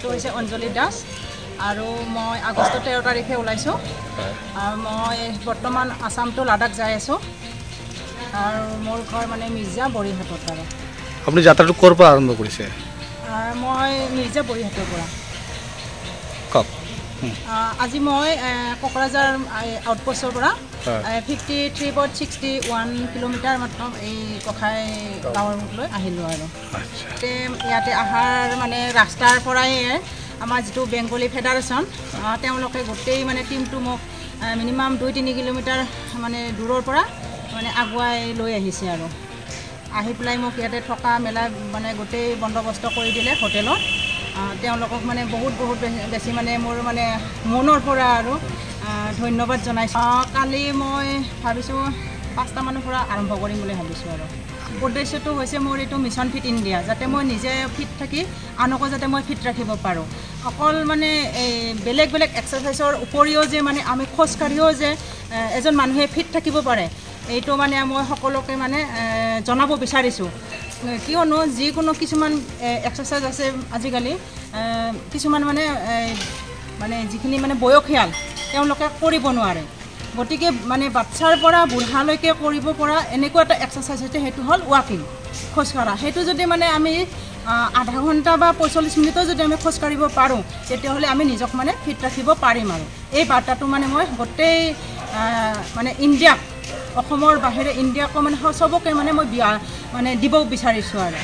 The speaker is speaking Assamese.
নামটো হৈছে অঞ্জলি দাস আৰু মই আগষ্ট 13 তাৰিখে ওলাইছোঁ আৰু মই বৰ্তমান আসাম টু লাডাখ যাই আছোঁ আৰু মোৰ ঘৰ মানে মিৰ্জা বৰিহাটত আৰু আপুনি যাত্ৰাটো ক'ৰ পৰা আৰম্ভ কৰিছে মই মিৰ্জা বৰিহাটৰ পৰা কওক আজি মই কোকৰাঝাৰ আউটপোষ্টৰ পৰা 53.61 কিলোমিটাৰ মাত্ৰ এই কখাই গাঁৱলৈ আহিলোঁ আৰু ইয়াতে অহাৰ মানে ৰাস্তাৰ পৰাই আমাৰ যিটো বেংগলী ফেডাৰেশ্যন তেওঁলোকে গোটেই মানে টিমটো মোক মিনিমাম 2-3 কিলোমিটাৰ মানে দূৰৰ পৰা মানে আগুৱাই লৈ আহিছে আৰু আহি পেলাই মোক ইয়াতে থকা মেলা মানে গোটেই বন্দোবস্ত কৰি দিলে হোটেলত তেওঁলোকক মানে বহুত বেছি মানে মোৰ মানে মনৰ পৰা আৰু ধন্যবাদ জনাইছোঁ কালি মই ভাবিছোঁ 5টা মানৰ পৰা আৰম্ভ কৰিম বুলি ভাবিছোঁ আৰু উদ্দেশ্যটো হৈছে মোৰ এইটো মিছন ফিট ইণ্ডিয়া যাতে মই নিজে ফিট থাকি আনকো যাতে মই ফিট ৰাখিব পাৰোঁ অকল মানে এই বেলেগ এক্সাৰচাইজৰ উপৰিও যে মানে আমি খোজকাঢ়িও যে এজন মানুহে ফিট থাকিব পাৰে এইটো মানে মই সকলোকে মানে জনাব বিচাৰিছোঁ কিয়নো যিকোনো কিছুমান এক্সাৰচাইজ আছে আজিকালি কিছুমান মানে যিখিনি মানে বয়সীয়াল তেওঁলোকে কৰিব নোৱাৰে গতিকে মানে বাচ্চাৰ পৰা বুঢ়ালৈকে কৰিব পৰা এনেকুৱা এটা এক্সাৰচাইজ হৈছে সেইটো হ'ল ৱাকিং খোজকাঢ়া সেইটো যদি মানে আমি আধা ঘণ্টা বা 45 মিনিটৰ যদি আমি খোজকাঢ়িব পাৰোঁ তেতিয়াহ'লে আমি নিজক মানে ফিট ৰাখিব পাৰিম আৰু এই বাৰ্তাটো মানে মই গোটেই মানে ইণ্ডিয়াক অসমৰ বাহিৰে ইণ্ডিয়াকো মানে চবকে মানে মই মানে দিব বিচাৰিছোঁ আৰু